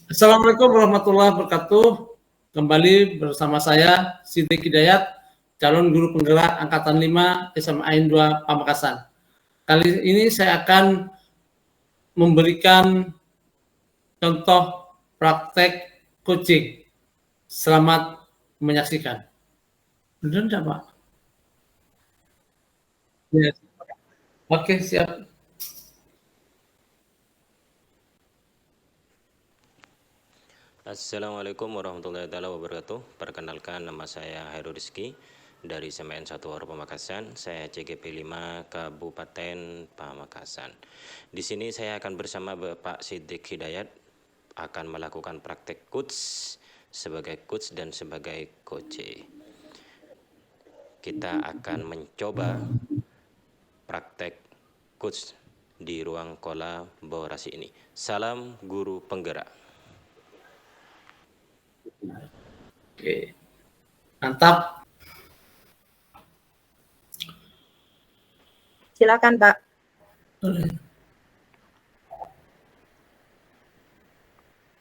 Assalamualaikum warahmatullahi wabarakatuh. Kembali bersama saya Siddiq Hidayat, calon guru penggerak angkatan 5 SMA N 2 Pamekasan. Kali ini saya akan memberikan contoh praktek coaching. Selamat menyaksikan. Benar enggak, Pak? Ya. Oke, siap. Assalamualaikum warahmatullahi wabarakatuh. Perkenalkan, nama saya Hairul Rizky dari SMN 1 Pamekasan. Saya CGP 5 Kabupaten Pamekasan. Di sini saya akan bersama Bapak Siddiq Hidayat akan melakukan praktek coach sebagai coach dan sebagai coach. Kita akan mencoba praktek coach di ruang kolaborasi ini. Salam guru penggerak. Oke. Mantap. Silakan, Pak.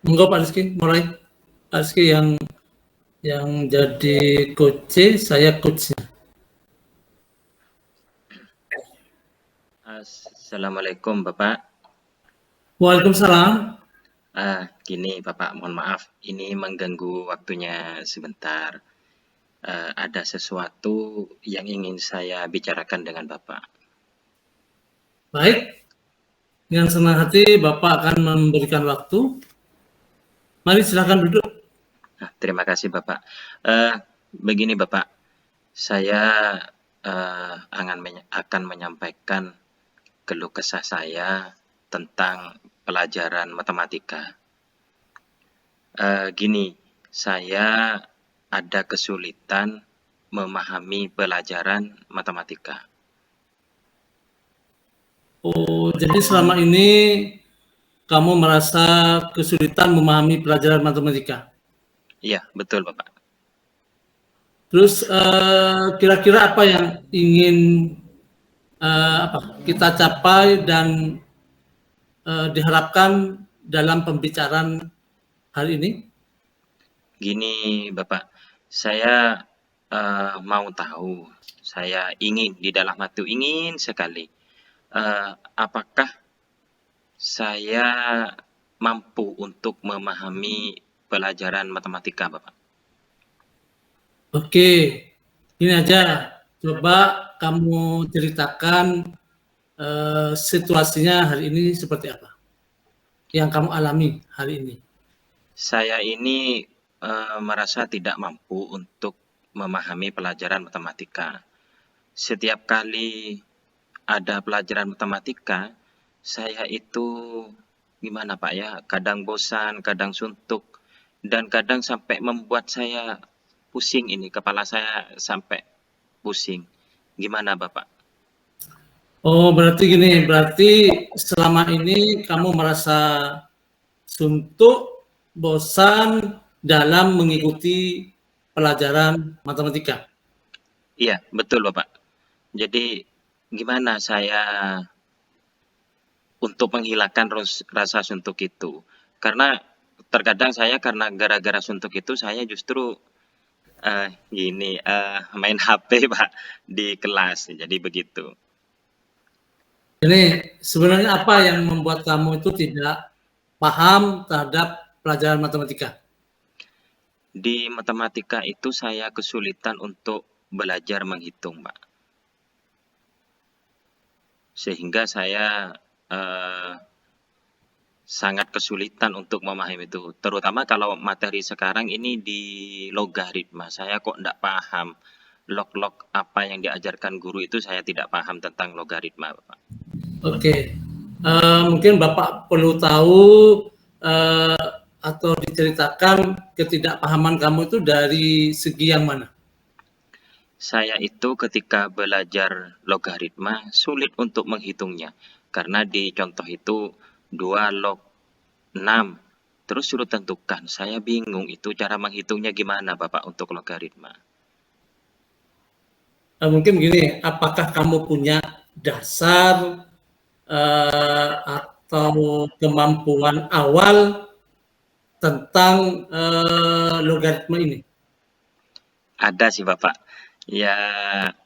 Monggo Pak Rizky, mulai. Pak Rizky yang jadi coach, saya coachnya. Assalamualaikum Bapak. Waalaikumsalam. Gini Bapak, mohon maaf, ini mengganggu waktunya sebentar. Ada sesuatu yang ingin saya bicarakan dengan Bapak. Baik, dengan senang hati Bapak akan memberikan waktu. Mari silakan duduk. Terima kasih Bapak. Begini Bapak, saya akan menyampaikan keluh kesah saya tentang pelajaran matematika. Gini, saya ada kesulitan memahami pelajaran matematika. Oh, jadi selama ini kamu merasa kesulitan memahami pelajaran matematika? Iya, betul Bapak. Terus kira-kira apa yang ingin kita capai dan diharapkan dalam pembicaraan hari ini? Gini Bapak, saya mau tahu, saya ingin di dalam hati ingin sekali, apakah saya mampu untuk memahami pelajaran matematika Bapak? Oke, ini aja. Coba kamu ceritakan situasinya hari ini seperti apa yang kamu alami hari ini. Saya ini merasa tidak mampu untuk memahami pelajaran matematika. Setiap kali ada pelajaran matematika, saya itu gimana Pak ya, kadang bosan, kadang suntuk, dan kadang sampai membuat saya pusing ini, kepala saya sampai pusing. Gimana Bapak? Oh, berarti gini, berarti selama ini kamu merasa suntuk, bosan dalam mengikuti pelajaran matematika. Iya, betul Bapak. Jadi gimana saya untuk menghilangkan rasa suntuk itu? Karena terkadang saya karena gara-gara suntuk itu saya justru main HP Pak di kelas, jadi begitu. Ini sebenarnya apa yang membuat kamu itu tidak paham terhadap pelajaran matematika? Di matematika itu saya kesulitan untuk belajar menghitung, Pak. Sehingga saya sangat kesulitan untuk memahami itu. Terutama kalau materi sekarang ini di logaritma, saya kok tidak paham. Log-log apa yang diajarkan guru itu saya tidak paham tentang logaritma, Bapak. Oke, mungkin Bapak perlu tahu atau diceritakan ketidakpahaman kamu itu dari segi yang mana? Saya itu ketika belajar logaritma sulit untuk menghitungnya. Karena di contoh itu 2 log 6. Terus suruh tentukan. Saya bingung itu cara menghitungnya gimana Bapak untuk logaritma. Mungkin begini, apakah kamu punya dasar atau kemampuan awal tentang logaritma ini? Ada sih Bapak. Ya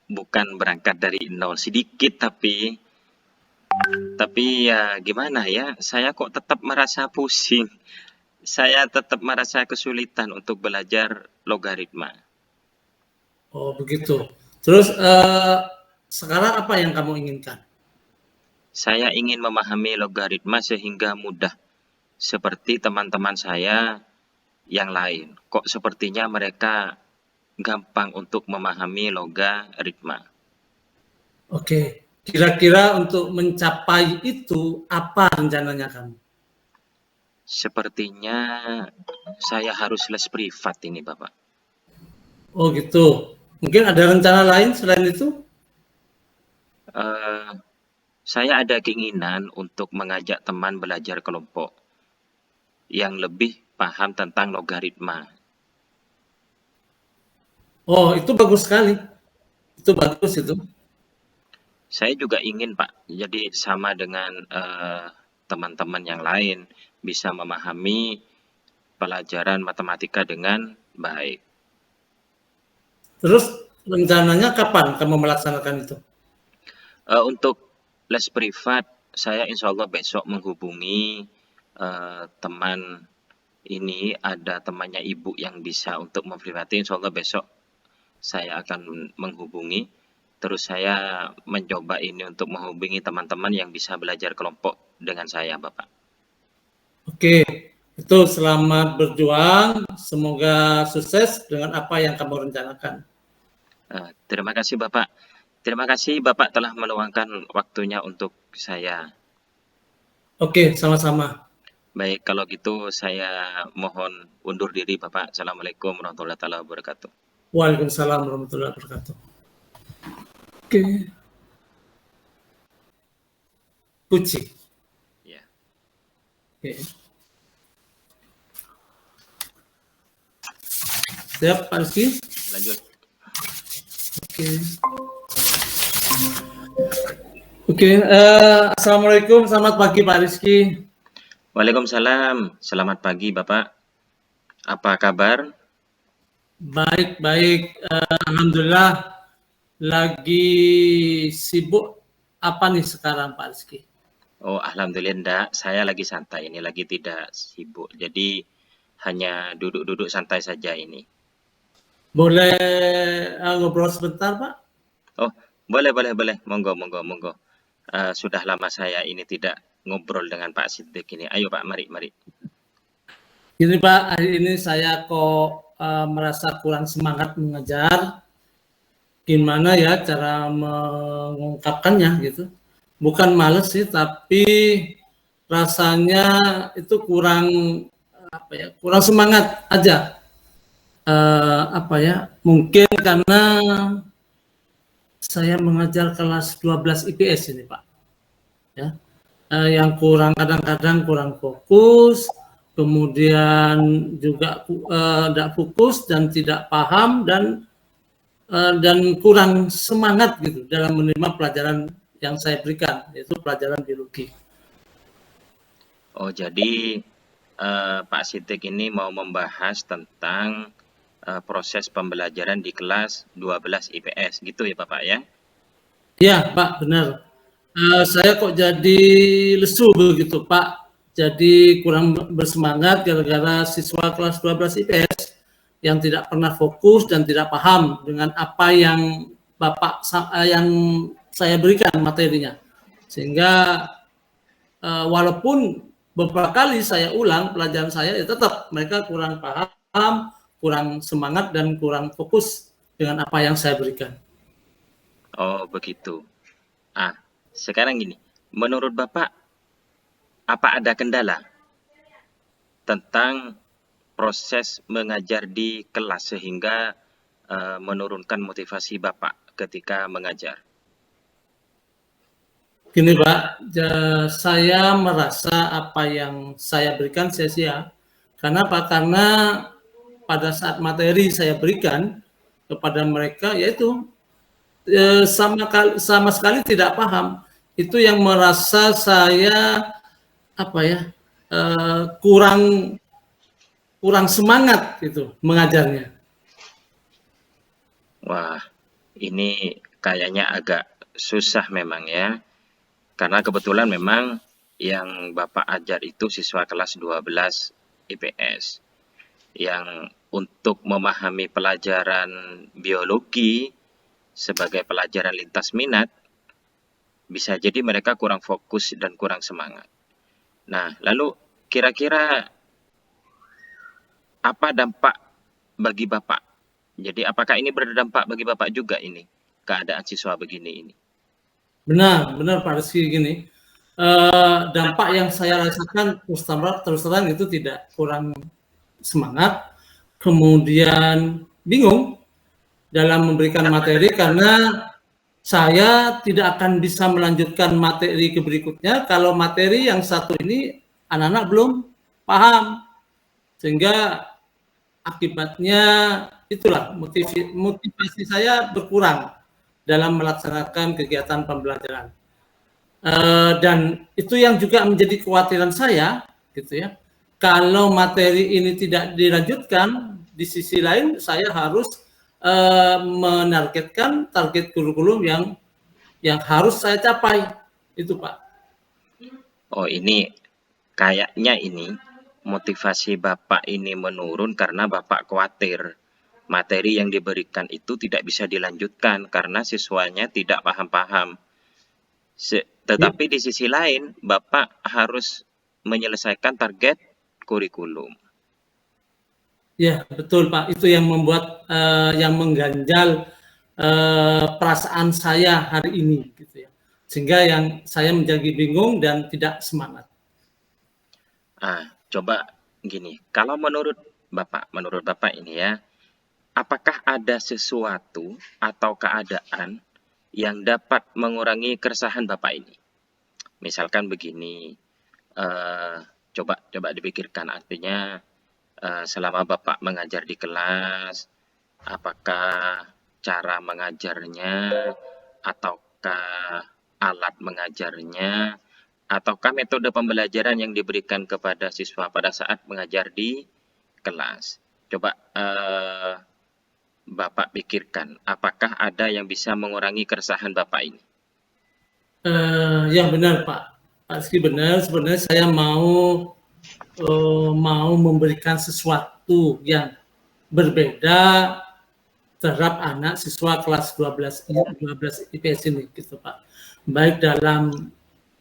bukan berangkat dari nol sedikit tapi ya gimana ya, saya kok tetap merasa pusing. Saya tetap merasa kesulitan untuk belajar logaritma. Oh begitu. Terus sekarang apa yang kamu inginkan? Saya ingin memahami logaritma sehingga mudah seperti teman-teman saya yang lain. Kok sepertinya mereka gampang untuk memahami logaritma. Oke, kira-kira untuk mencapai itu apa rencananya kamu? Sepertinya saya harus les privat ini, Bapak. Oh gitu. Mungkin ada rencana lain selain itu? Eh, saya ada keinginan untuk mengajak teman belajar kelompok yang lebih paham tentang logaritma. Oh itu bagus sekali. Itu bagus itu. Saya juga ingin, Pak, jadi sama dengan teman-teman yang lain bisa memahami pelajaran matematika dengan baik. Terus rencananya kapan kamu melaksanakan itu? Untuk les privat, saya insya Allah besok menghubungi teman ini, ada temannya ibu yang bisa untuk memprivati. Insya Allah besok saya akan menghubungi. Terus saya mencoba ini untuk menghubungi teman-teman yang bisa belajar kelompok dengan saya, Bapak. Oke, itu selamat berjuang. Semoga sukses dengan apa yang kamu rencanakan. Terima kasih Bapak. Terima kasih Bapak telah meluangkan waktunya untuk saya. Oke, sama-sama. Baik, kalau gitu saya mohon undur diri Bapak. Assalamualaikum warahmatullahi wabarakatuh. Waalaikumsalam warahmatullahi wabarakatuh. Oke. Puji. Ya. Oke. Siap, Pak Rizky? Lanjut. Oke. Oke, Assalamualaikum, selamat pagi Pak Rizky. Waalaikumsalam, selamat pagi Bapak. Apa kabar? Baik, baik. Alhamdulillah. Lagi sibuk apa nih sekarang Pak Rizky? Oh, alhamdulillah enggak. Saya lagi santai ini, lagi tidak sibuk. Jadi hanya duduk-duduk santai saja ini. Boleh ngobrol sebentar Pak? Oh, boleh. Monggo. Sudah lama saya ini tidak ngobrol dengan Pak Siddiq ini. Ayo Pak, mari. Gini Pak, hari ini saya kok merasa kurang semangat mengajar. Gimana ya cara mengungkapkannya gitu? Bukan males sih, tapi rasanya itu kurang apa ya? Kurang semangat aja. Apa ya? Mungkin karena saya mengajar kelas 12 IPS ini Pak. Ya. Yang kurang kadang-kadang kurang fokus, kemudian juga tidak fokus dan tidak paham dan kurang semangat gitu dalam menerima pelajaran yang saya berikan, yaitu pelajaran biologi. Oh, jadi Pak Siddiq ini mau membahas tentang proses pembelajaran di kelas 12 IPS gitu ya Bapak ya? Iya Pak, benar. Saya kok jadi lesu begitu Pak, jadi kurang bersemangat gara-gara siswa kelas 12 IPS yang tidak pernah fokus dan tidak paham dengan apa yang Bapak yang saya berikan materinya. Sehingga walaupun beberapa kali saya ulang pelajaran saya, ya tetap mereka kurang paham, kurang semangat dan kurang fokus dengan apa yang saya berikan. Oh, begitu. Sekarang gini, menurut Bapak apa ada kendala tentang proses mengajar di kelas sehingga menurunkan motivasi Bapak ketika mengajar? Gini Pak, saya merasa apa yang saya berikan sia-sia. Karena apa? Karena pada saat materi saya berikan kepada mereka, yaitu sama sekali tidak paham. Itu yang merasa saya apa ya kurang kurang semangat itu mengajarnya. Wah, ini kayaknya agak susah memang ya. Karena kebetulan memang yang Bapak ajar itu siswa kelas 12 IPS. Yang untuk memahami pelajaran biologi sebagai pelajaran lintas minat, bisa jadi mereka kurang fokus dan kurang semangat. Nah, lalu kira-kira apa dampak bagi Bapak? Jadi apakah ini berdampak bagi Bapak juga ini, keadaan siswa begini ini? Benar Pak Rizky, gini, dampak yang saya rasakan terus terang itu tidak kurang semangat, kemudian bingung dalam memberikan materi karena saya tidak akan bisa melanjutkan materi ke berikutnya kalau materi yang satu ini anak-anak belum paham, sehingga akibatnya itulah motivasi saya berkurang dalam melaksanakan kegiatan pembelajaran. Dan itu yang juga menjadi kekhawatiran saya, gitu ya. Kalau materi ini tidak dilanjutkan, di sisi lain saya harus menargetkan target kurikulum yang harus saya capai, itu Pak. Oh, ini kayaknya ini motivasi Bapak ini menurun karena Bapak khawatir materi yang diberikan itu tidak bisa dilanjutkan karena siswanya tidak paham-paham. Tetapi di sisi lain, Bapak harus menyelesaikan target kurikulum. Ya, betul Pak. Itu yang membuat yang mengganjal perasaan saya hari ini, gitu ya. Sehingga yang saya menjadi bingung dan tidak semangat. Coba gini, kalau menurut Bapak ini ya, apakah ada sesuatu atau keadaan yang dapat mengurangi keresahan Bapak ini? Misalkan begini, coba dipikirkan, artinya selama Bapak mengajar di kelas, apakah cara mengajarnya, ataukah alat mengajarnya, ataukah metode pembelajaran yang diberikan kepada siswa pada saat mengajar di kelas? Coba Bapak pikirkan, apakah ada yang bisa mengurangi keresahan Bapak ini? Ya benar Pak Rizky, benar. Sebenarnya saya mau memberikan sesuatu yang berbeda terhadap anak siswa kelas 12 IPS ini, gitu Pak. Baik dalam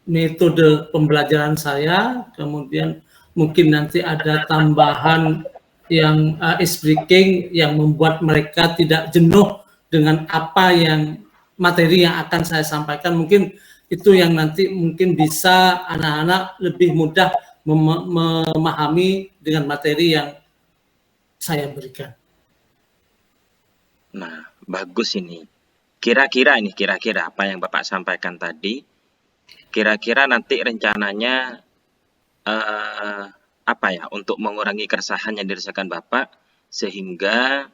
metode pembelajaran saya, kemudian mungkin nanti ada tambahan yang ice breaking yang membuat mereka tidak jenuh dengan apa yang materi yang akan saya sampaikan. Mungkin itu yang nanti mungkin bisa anak-anak lebih mudah memahami dengan materi yang saya berikan. Nah, bagus ini. Kira-kira apa yang Bapak sampaikan tadi, kira-kira nanti rencananya apa ya, untuk mengurangi keresahan yang dirasakan Bapak, sehingga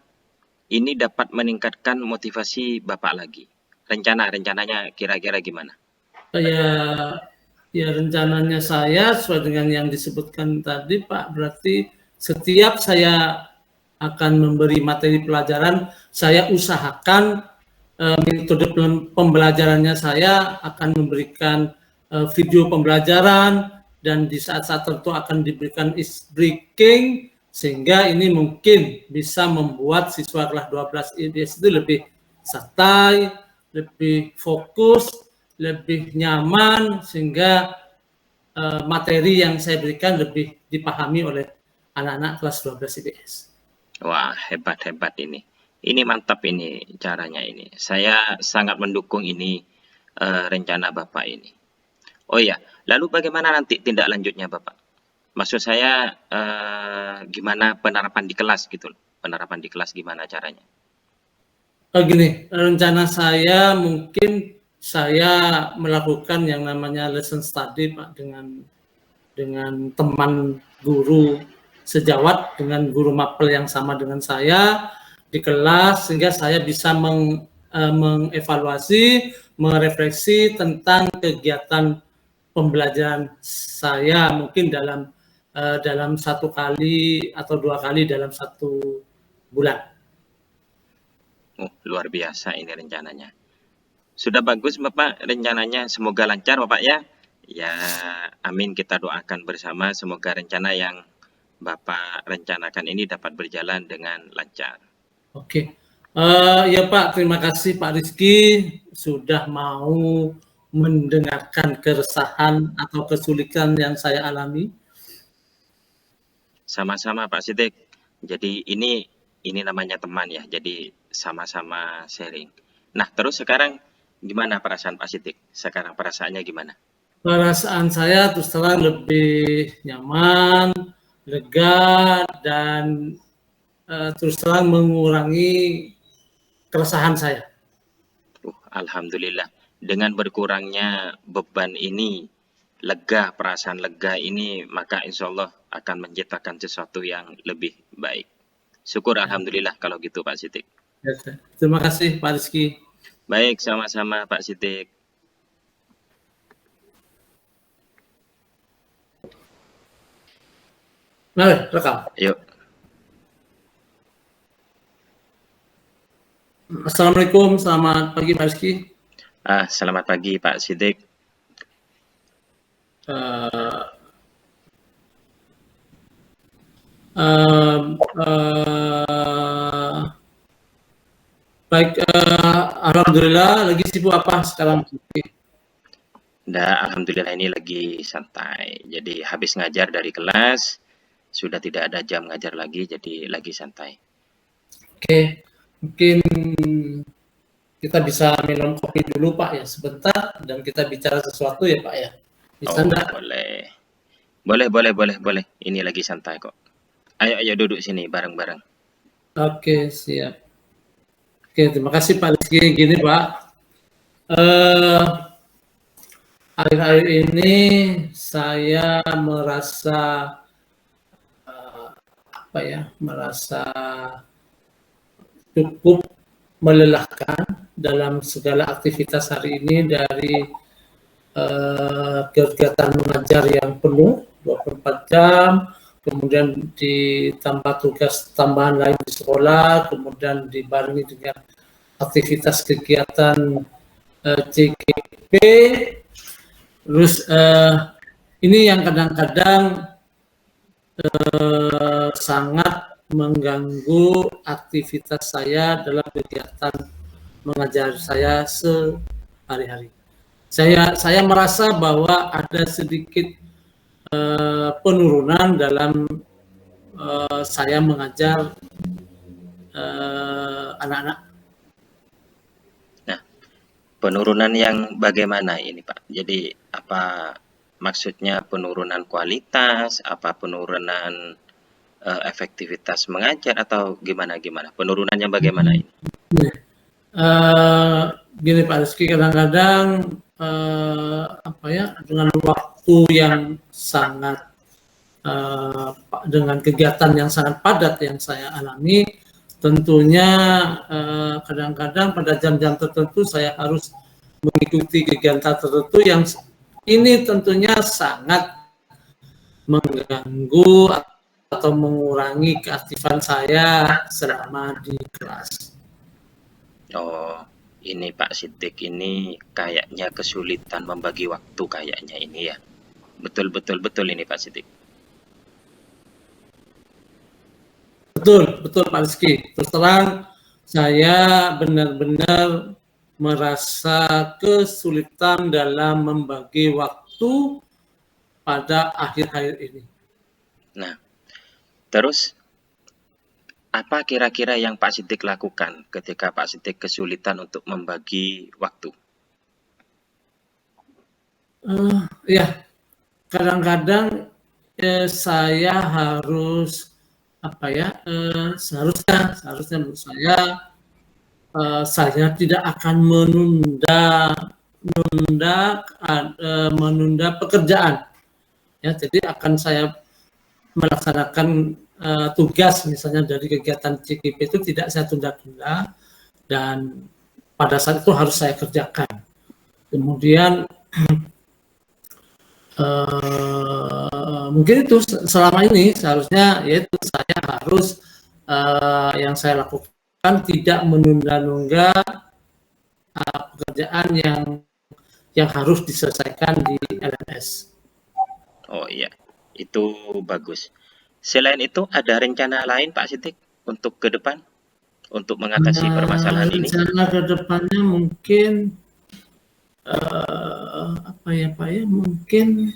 ini dapat meningkatkan motivasi Bapak lagi. Rencananya kira-kira gimana? Ya rencananya saya sesuai dengan yang disebutkan tadi Pak, berarti setiap saya akan memberi materi pelajaran, saya usahakan metode pembelajarannya saya akan memberikan video pembelajaran, dan di saat-saat tertentu akan diberikan ice breaking, sehingga ini mungkin bisa membuat siswa kelas 12 IPS itu lebih santai, lebih fokus, lebih nyaman, sehingga materi yang saya berikan lebih dipahami oleh anak-anak kelas 12 IPS. Wah, hebat ini. Ini mantap ini caranya ini. Saya sangat mendukung ini rencana Bapak ini. Oh ya, lalu bagaimana nanti tindak lanjutnya Bapak? Maksud saya gimana penerapan di kelas gitu loh. Penerapan di kelas gimana caranya? Gini, rencana saya mungkin saya melakukan yang namanya lesson study Pak dengan teman guru sejawat, dengan guru mapel yang sama dengan saya di kelas, sehingga saya bisa mengevaluasi, merefleksi tentang kegiatan pembelajaran saya mungkin dalam dalam 1 kali atau 2 kali dalam 1 bulan. Luar biasa ini rencananya. Sudah bagus Bapak rencananya, semoga lancar Bapak ya. Ya, amin, kita doakan bersama semoga rencana yang Bapak rencanakan ini dapat berjalan dengan lancar. Oke. Ya Pak, terima kasih Pak Rizky sudah mau mendengarkan keresahan atau kesulitan yang saya alami. Sama-sama Pak Siddiq. Jadi ini namanya teman ya, jadi sama-sama sharing. Nah, terus sekarang gimana perasaan Pak Siddiq? Sekarang perasaannya gimana? Perasaan saya terus terang lebih nyaman, lega, dan terus terang mengurangi keresahan saya. Alhamdulillah. Dengan berkurangnya beban ini, lega, perasaan lega ini, maka insya Allah akan menciptakan sesuatu yang lebih baik. Syukur Alhamdulillah kalau gitu Pak Siddiq. Ya, terima kasih Pak Rizky. Baik, sama-sama Pak Siddiq. Mari, rekam. Yuk. Assalamualaikum, selamat pagi Pak Rizky. Selamat pagi Pak Siddiq. Baik, alhamdulillah. Lagi sibuk apa sekarang? Alhamdulillah ini lagi santai. Jadi habis ngajar dari kelas, sudah tidak ada jam ngajar lagi, jadi lagi santai. Oke, mungkin kita bisa minum kopi dulu Pak ya sebentar dan kita bicara sesuatu ya Pak ya. Bisa enggak? Boleh. Ini lagi santai kok. Ayo duduk sini bareng-bareng. Oke, siap. Oke, terima kasih Pak Rizky. Gini Pak, akhir-akhir ini saya merasa merasa cukup melelahkan dalam segala aktivitas hari ini, dari kegiatan mengajar yang penuh 24 jam, kemudian ditambah tugas tambahan lain di sekolah, kemudian dibarengi dengan aktivitas kegiatan CGP, terus ini yang kadang-kadang sangat mengganggu aktivitas saya dalam kegiatan mengajar saya sehari-hari. Saya merasa bahwa ada sedikit penurunan dalam saya mengajar anak-anak. Nah, penurunan yang bagaimana ini Pak? Jadi apa maksudnya, penurunan kualitas, apa penurunan efektivitas mengajar, atau gimana? Penurunan yang bagaimana ini? Gini Pak Rizky, kadang-kadang dengan waktu yang sangat dengan kegiatan yang sangat padat yang saya alami, tentunya kadang-kadang pada jam-jam tertentu saya harus mengikuti kegiatan tertentu yang ini tentunya sangat mengganggu atau mengurangi keaktifan saya selama di kelas. Oh, ini Pak Siddiq ini kayaknya kesulitan membagi waktu kayaknya ini ya. Betul ini Pak Siddiq. Betul Pak Rizky. Terus terang saya benar-benar merasa kesulitan dalam membagi waktu pada akhir-akhir ini. Nah, terus apa kira-kira yang Pak Siddiq lakukan ketika Pak Siddiq kesulitan untuk membagi waktu? Ya, kadang-kadang saya harus seharusnya menurut saya tidak akan menunda pekerjaan. Ya, jadi akan saya melaksanakan tugas misalnya dari kegiatan CGP itu tidak saya tunda-tunda, dan pada saat itu harus saya kerjakan. Kemudian mungkin itu selama ini seharusnya yaitu saya harus yang saya lakukan tidak menunda-nunda pekerjaan yang harus diselesaikan di LMS. Oh iya, itu bagus. Selain itu ada rencana lain Pak Sidik untuk ke depan untuk mengatasi permasalahan ini? Rencana ke depannya mungkin apa ya Pak ya, mungkin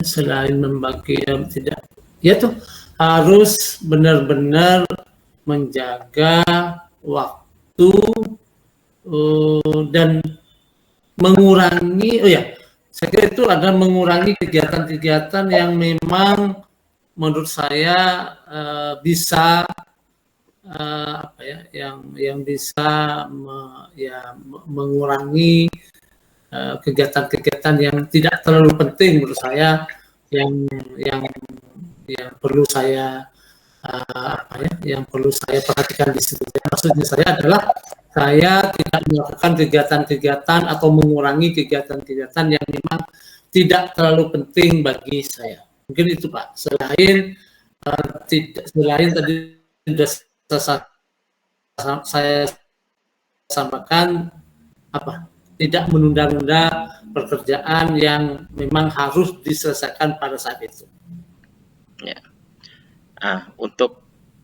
selain membagi tidak, ya tuh harus benar-benar menjaga waktu dan mengurangi, saya kira itu adalah mengurangi kegiatan-kegiatan yang memang menurut saya bisa yang bisa mengurangi kegiatan-kegiatan yang tidak terlalu penting menurut saya, yang perlu saya yang perlu saya perhatikan di situ. Maksudnya saya adalah saya tidak melakukan kegiatan-kegiatan atau mengurangi kegiatan-kegiatan yang memang tidak terlalu penting bagi saya. Mungkin itu Pak. Selain tadi sudah saya sampaikan tidak menunda-nunda pekerjaan yang memang harus diselesaikan pada saat itu. Ya. Untuk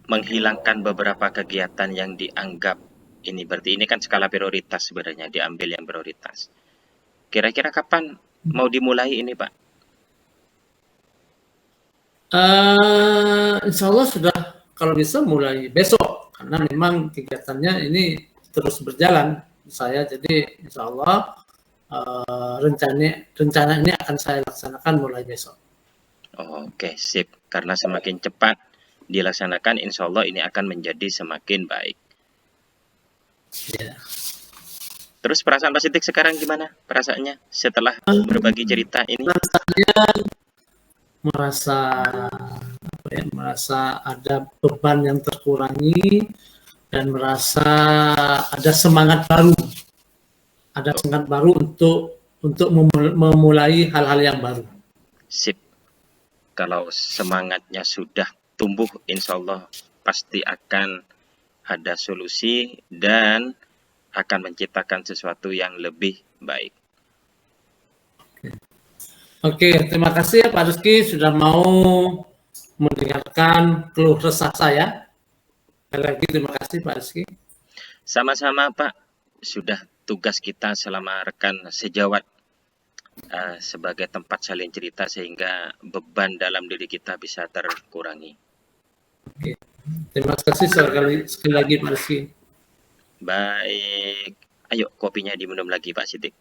menghilangkan beberapa kegiatan yang dianggap ini, berarti ini kan skala prioritas sebenarnya, diambil yang prioritas. Kira-kira kapan mau dimulai ini Pak? Insya Allah sudah, kalau bisa mulai besok, karena memang kegiatannya ini terus berjalan saya, jadi insya Allah rencana ini akan saya laksanakan mulai besok. Oke, sip. Karena semakin cepat dilaksanakan, insya Allah ini akan menjadi semakin baik. Ya. Terus perasaan Pak Sidik sekarang gimana perasaannya setelah berbagi cerita ini? Saya merasa ada beban yang terkurangi dan merasa ada semangat baru untuk memulai hal-hal yang baru. Sip. Kalau semangatnya sudah tumbuh, insya Allah pasti akan ada solusi dan akan menciptakan sesuatu yang lebih baik. Oke, terima kasih ya Pak Rizky sudah mau mendengarkan keluh resah saya. Sekali lagi terima kasih Pak Rizky. Sama-sama Pak, sudah tugas kita selama rekan sejawat sebagai tempat saling cerita sehingga beban dalam diri kita bisa terkurangi. Oke. Terima kasih sekali lagi Pak Rizky. Baik, ayo kopinya diminum lagi Pak Sidik.